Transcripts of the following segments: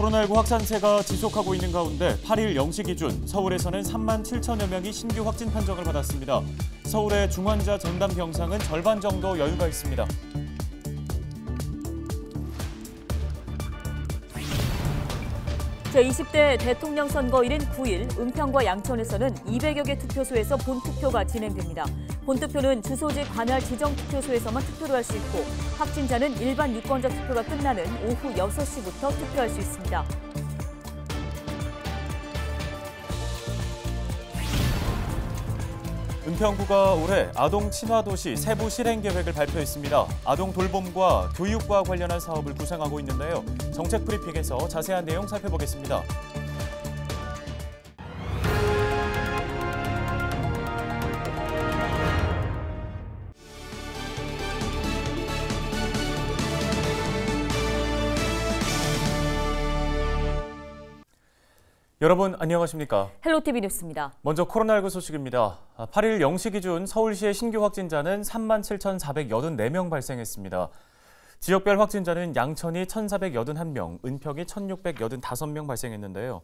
코로나19 확산세가 지속하고 있는 가운데 8일 0시 기준 서울에서는 3만 7천여 명이 신규 확진 판정을 받았습니다. 서울의 중환자 전담 병상은 절반 정도 여유가 있습니다. 제20대 대통령 선거일인 9일 은평과 양천에서는 200여 개 투표소에서 본투표가 진행됩니다. 본투표는 주소지 관할 지정 투표소에서만 투표를 할 수 있고 확진자는 일반 유권자 투표가 끝나는 오후 6시부터 투표할 수 있습니다. 은평구가 올해 아동 친화 도시 세부 실행 계획을 발표했습니다. 아동 돌봄과 교육과 관련한 사업을 구상하고 있는데요. 정책 브리핑에서 자세한 내용 살펴보겠습니다. 여러분 안녕하십니까? 헬로티비 뉴스입니다. 먼저 코로나19 소식입니다. 8일 0시 기준 서울시의 신규 확진자는 37,484명 발생했습니다. 지역별 확진자는 양천이 1,481명, 은평이 1,685명 발생했는데요.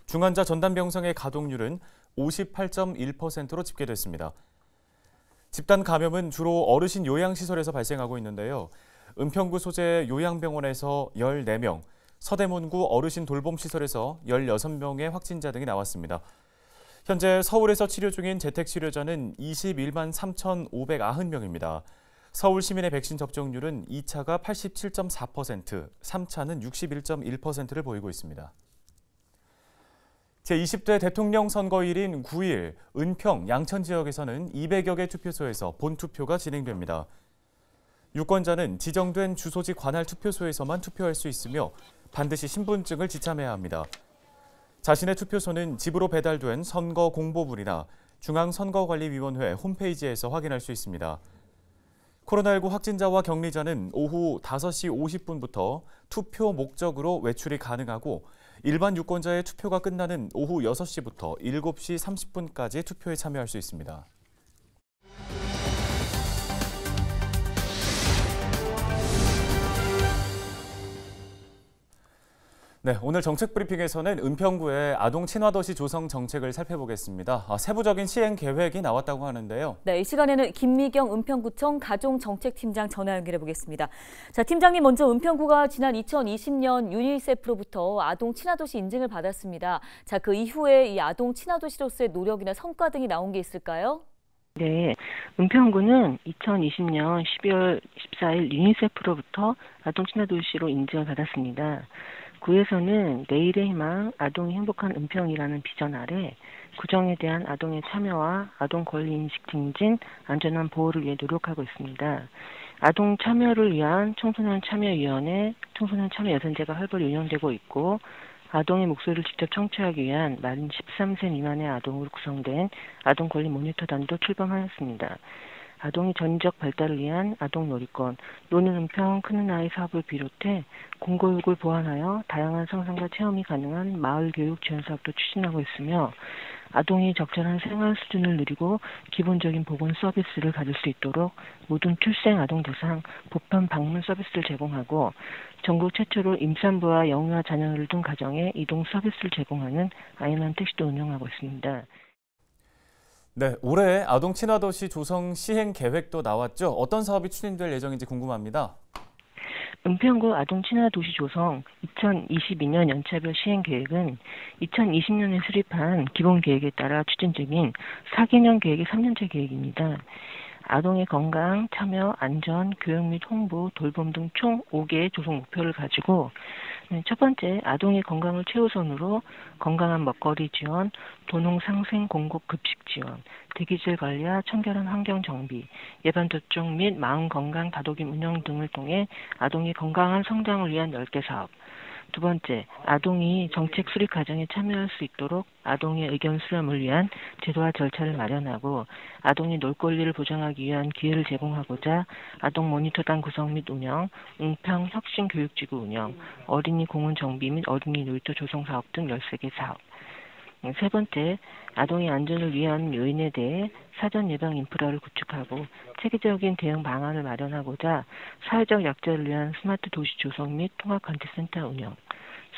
중환자 전담 병상의 가동률은 58.1%로 집계됐습니다. 집단 감염은 주로 어르신 요양시설에서 발생하고 있는데요. 은평구 소재 요양병원에서 14명, 서대문구 어르신 돌봄시설에서 16명의 확진자 등이 나왔습니다. 현재 서울에서 치료 중인 재택치료자는 21만 3,590명입니다. 서울 시민의 백신 접종률은 2차가 87.4%, 3차는 61.1%를 보이고 있습니다. 제20대 대통령 선거일인 9일 은평, 양천 지역에서는 200여 개 투표소에서 본투표가 진행됩니다. 유권자는 지정된 주소지 관할 투표소에서만 투표할 수 있으며 반드시 신분증을 지참해야 합니다. 자신의 투표소는 집으로 배달된 선거 공보물이나 중앙선거관리위원회 홈페이지에서 확인할 수 있습니다. 코로나19 확진자와 격리자는 오후 5시 50분부터 투표 목적으로 외출이 가능하고 일반 유권자의 투표가 끝나는 오후 6시부터 7시 30분까지 투표에 참여할 수 있습니다. 네, 오늘 정책 브리핑에서는 은평구의 아동 친화도시 조성 정책을 살펴보겠습니다. 세부적인 시행 계획이 나왔다고 하는데요. 네, 이 시간에는 김미경 은평구청 가정정책팀장 전화 연결해 보겠습니다. 자, 팀장님 먼저 은평구가 지난 2020년 유니세프로부터 아동 친화도시 인증을 받았습니다. 자, 그 이후에 이 아동 친화도시로서의 노력이나 성과 등이 나온 게 있을까요? 네, 은평구는 2020년 12월 14일 유니세프로부터 아동 친화도시로 인증을 받았습니다. 구에서는 내일의 희망, 아동이 행복한 은평이라는 비전 아래 구정에 대한 아동의 참여와 아동 권리인식 증진, 안전한 보호를 위해 노력하고 있습니다. 아동 참여를 위한 청소년 참여위원회, 청소년 참여 예산제가 활발히 운영되고 있고 아동의 목소리를 직접 청취하기 위한 만 13세 미만의 아동으로 구성된 아동 권리 모니터단도 출범하였습니다. 아동의 전적 발달을 위한 아동 놀이권, 노는 은평 크는 아이 사업을 비롯해 공교육을 보완하여 다양한 상상과 체험이 가능한 마을 교육 지원 사업도 추진하고 있으며 아동이 적절한 생활 수준을 누리고 기본적인 보건 서비스를 가질 수 있도록 모든 출생 아동 대상 보편 방문 서비스를 제공하고 전국 최초로 임산부와 영유아 자녀를 둔 가정에 이동 서비스를 제공하는 아이만 택시도 운영하고 있습니다. 네, 올해 아동 친화도시 조성 시행 계획도 나왔죠. 어떤 사업이 추진될 예정인지 궁금합니다. 은평구 아동 친화도시 조성 2022년 연차별 시행 계획은 2020년에 수립한 기본 계획에 따라 추진 중인 4개년 계획의 3년차 계획입니다. 아동의 건강, 참여, 안전, 교육 및 홍보, 돌봄 등 총 5개의 조성 목표를 가지고 첫 번째, 아동의 건강을 최우선으로 건강한 먹거리 지원, 도농 상생 공급 급식 지원, 대기질 관리와 청결한 환경 정비, 예방 접종 및 마음 건강 다독임 운영 등을 통해 아동의 건강한 성장을 위한 10개 사업. 두 번째, 아동이 정책 수립 과정에 참여할 수 있도록 아동의 의견 수렴을 위한 제도와 절차를 마련하고 아동의 놀 권리를 보장하기 위한 기회를 제공하고자 아동 모니터단 구성 및 운영, 은평 혁신 교육지구 운영, 어린이 공원 정비 및 어린이 놀이터 조성 사업 등 13개 사업. 세 번째, 아동의 안전을 위한 요인에 대해 사전 예방 인프라를 구축하고 체계적인 대응 방안을 마련하고자 사회적 약자를 위한 스마트 도시 조성 및 통합 관제센터 운영,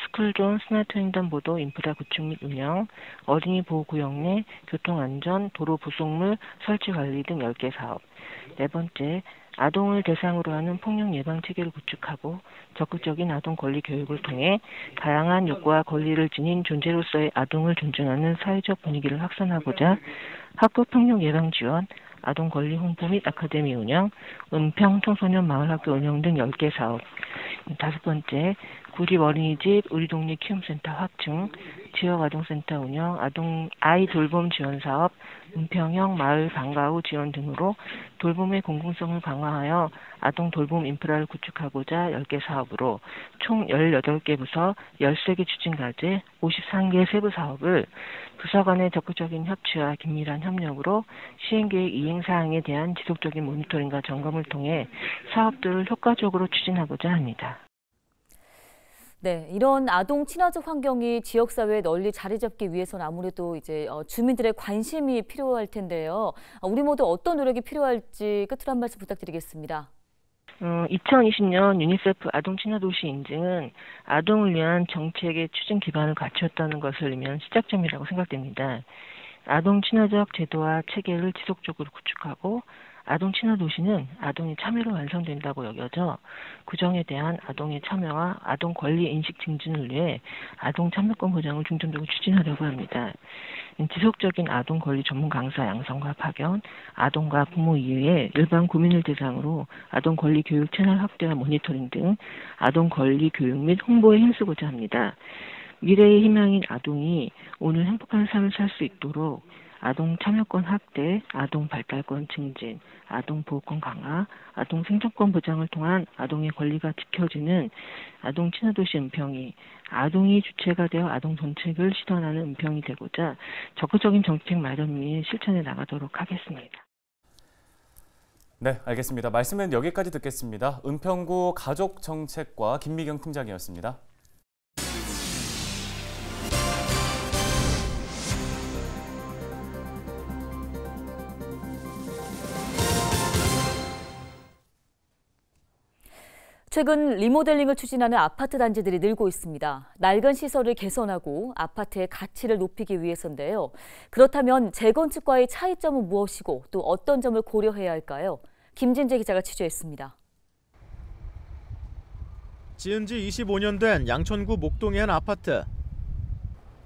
스쿨존 스마트 횡단보도 인프라 구축 및 운영, 어린이 보호구역 내 교통안전, 도로 부속물 설치 관리 등 10개 사업. 네 번째, 아동을 대상으로 하는 폭력 예방 체계를 구축하고 적극적인 아동 권리 교육을 통해 다양한 욕구와 권리를 지닌 존재로서의 아동을 존중하는 사회적 분위기를 확산하고자 학교 폭력 예방 지원, 아동 권리 홍보 및 아카데미 운영, 은평 청소년 마을학교 운영 등 10개 사업. 다섯 번째, 구립 어린이집, 우리 동네 키움센터 확충, 지역아동센터 운영, 아이 돌봄 지원 사업, 은평형 마을 방과 후 지원 등으로 돌봄의 공공성을 강화하여 아동 돌봄 인프라를 구축하고자 10개 사업으로 총 18개 부서, 13개 추진과제, 53개 세부 사업을 부서 간의 적극적인 협치와 긴밀한 협력으로 시행계획 이행사항에 대한 지속적인 모니터링과 점검을 통해 사업들을 효과적으로 추진하고자 합니다. 네, 이런 아동 친화적 환경이 지역사회에 널리 자리 잡기 위해서는 아무래도 이제 주민들의 관심이 필요할 텐데요. 우리 모두 어떤 노력이 필요할지 끝으로 한 말씀 부탁드리겠습니다. 2020년 유니세프 아동 친화 도시 인증은 아동을 위한 정책의 추진 기반을 갖추었다는 것을 의미하는 시작점이라고 생각됩니다. 아동 친화적 제도와 체계를 지속적으로 구축하고 아동 친화 도시는 아동의 참여로 완성된다고 여겨져 구정에 대한 아동의 참여와 아동 권리 인식 증진을 위해 아동 참여권 보장을 중점적으로 추진하려고 합니다. 지속적인 아동 권리 전문 강사 양성과 파견, 아동과 부모 이외에 일반 국민을 대상으로 아동 권리 교육 채널 확대와 모니터링 등 아동 권리 교육 및 홍보에 힘쓰고자 합니다. 미래의 희망인 아동이 오늘 행복한 삶을 살 수 있도록 아동 참여권 확대, 아동 발달권 증진, 아동 보호권 강화, 아동 생존권 보장을 통한 아동의 권리가 지켜지는 아동 친화도시 은평이 아동이 주체가 되어 아동 정책을 실현하는 은평이 되고자 적극적인 정책 마련 및 실천해 나가도록 하겠습니다. 네, 알겠습니다. 말씀은 여기까지 듣겠습니다. 은평구 가족정책과 김미경 팀장이었습니다. 최근 리모델링을 추진하는 아파트 단지들이 늘고 있습니다. 낡은 시설을 개선하고 아파트의 가치를 높이기 위해서인데요. 그렇다면 재건축과의 차이점은 무엇이고 또 어떤 점을 고려해야 할까요? 김진재 기자가 취재했습니다. 지은 지 25년 된 양천구 목동의 한 아파트.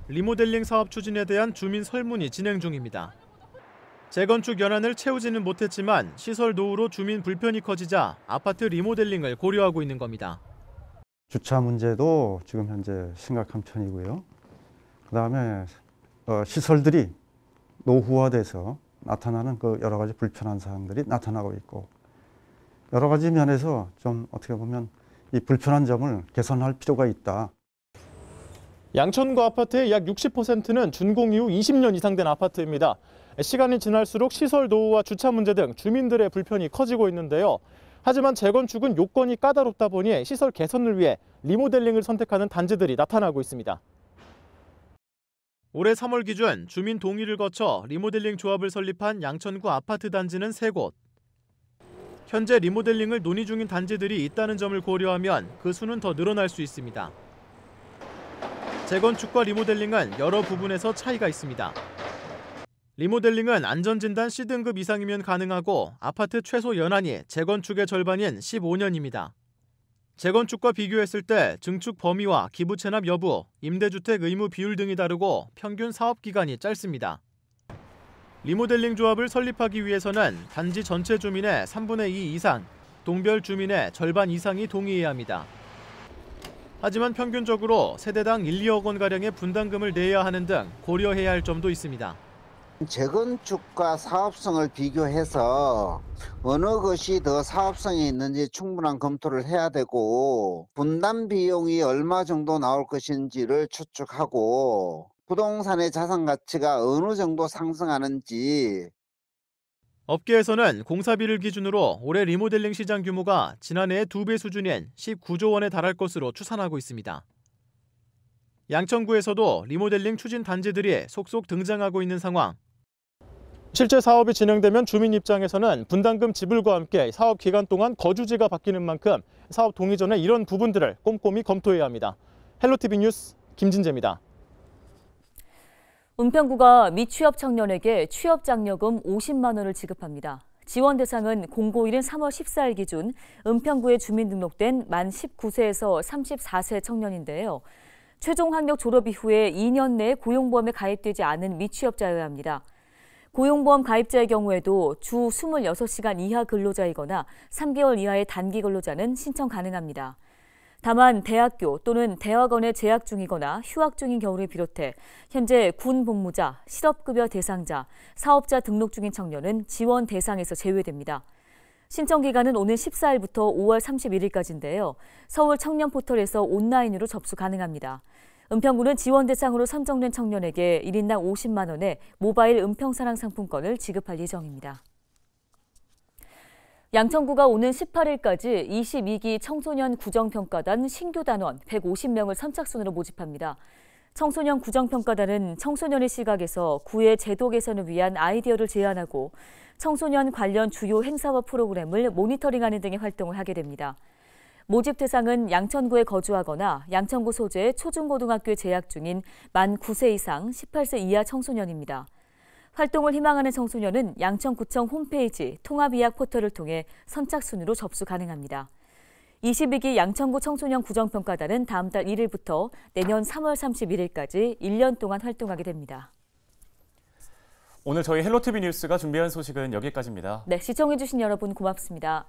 리모델링 사업 추진에 대한 주민 설문이 진행 중입니다. 재건축 연한을 채우지는 못했지만 시설 노후로 주민 불편이 커지자 아파트 리모델링을 고려하고 있는 겁니다. 주차 문제도 지금 현재 심각한 편이고요. 그다음에 시설들이 노후화돼서 나타나는 그 여러 가지 불편한 사항들이 나타나고 있고 여러 가지 면에서 좀 어떻게 보면 이 불편한 점을 개선할 필요가 있다. 양천구 아파트의 약 60%는 준공 이후 20년 이상 된 아파트입니다. 시간이 지날수록 시설 노후와 주차 문제 등 주민들의 불편이 커지고 있는데요. 하지만 재건축은 요건이 까다롭다 보니 시설 개선을 위해 리모델링을 선택하는 단지들이 나타나고 있습니다. 올해 3월 기준 주민 동의를 거쳐 리모델링 조합을 설립한 양천구 아파트 단지는 3곳. 현재 리모델링을 논의 중인 단지들이 있다는 점을 고려하면 그 수는 더 늘어날 수 있습니다. 재건축과 리모델링은 여러 부분에서 차이가 있습니다. 리모델링은 안전진단 C등급 이상이면 가능하고 아파트 최소 연한이 재건축의 절반인 15년입니다. 재건축과 비교했을 때 증축 범위와 기부 체납 여부, 임대주택 의무 비율 등이 다르고 평균 사업 기간이 짧습니다. 리모델링 조합을 설립하기 위해서는 단지 전체 주민의 3분의 2 이상, 동별 주민의 절반 이상이 동의해야 합니다. 하지만 평균적으로 세대당 1, 2억 원가량의 분담금을 내야 하는 등 고려해야 할 점도 있습니다. 재건축과 사업성을 비교해서 어느 것이 더 사업성이 있는지 충분한 검토를 해야 되고 분담 비용이 얼마 정도 나올 것인지를 추측하고 부동산의 자산 가치가 어느 정도 상승하는지. 업계에서는 공사비를 기준으로 올해 리모델링 시장 규모가 지난해의 2배 수준인 19조 원에 달할 것으로 추산하고 있습니다. 양천구에서도 리모델링 추진 단지들이 속속 등장하고 있는 상황. 실제 사업이 진행되면 주민 입장에서는 분담금 지불과 함께 사업 기간 동안 거주지가 바뀌는 만큼 사업 동의 전에 이런 부분들을 꼼꼼히 검토해야 합니다. 헬로티비 뉴스 김진재입니다. 은평구가 미취업 청년에게 취업장려금 50만 원을 지급합니다. 지원 대상은 공고일인 3월 14일 기준 은평구에 주민등록된 만 19세에서 34세 청년인데요. 최종 학력 졸업 이후에 2년 내에 고용보험에 가입되지 않은 미취업자여야 합니다. 고용보험 가입자의 경우에도 주 26시간 이하 근로자이거나 3개월 이하의 단기 근로자는 신청 가능합니다. 다만 대학교 또는 대학원에 재학 중이거나 휴학 중인 경우를 비롯해 현재 군 복무자, 실업급여 대상자, 사업자 등록 중인 청년은 지원 대상에서 제외됩니다. 신청 기간은 오는 14일부터 5월 31일까지인데요. 서울 청년 포털에서 온라인으로 접수 가능합니다. 은평구는 지원 대상으로 선정된 청년에게 1인당 50만 원의 모바일 은평사랑 상품권을 지급할 예정입니다. 양천구가 오는 18일까지 22기 청소년 구정평가단 신규 단원 150명을 선착순으로 모집합니다. 청소년 구정평가단은 청소년의 시각에서 구의 제도 개선을 위한 아이디어를 제안하고 청소년 관련 주요 행사와 프로그램을 모니터링하는 등의 활동을 하게 됩니다. 모집 대상은 양천구에 거주하거나 양천구 소재의 초중고등학교에 재학 중인 만 9세 이상 18세 이하 청소년입니다. 활동을 희망하는 청소년은 양천구청 홈페이지 통합이약 포털을 통해 선착순으로 접수 가능합니다. 22기 양천구 청소년 구정평가단은 다음 달 1일부터 내년 3월 31일까지 1년 동안 활동하게 됩니다. 오늘 저희 헬로티비 뉴스가 준비한 소식은 여기까지입니다. 네, 시청해주신 여러분 고맙습니다.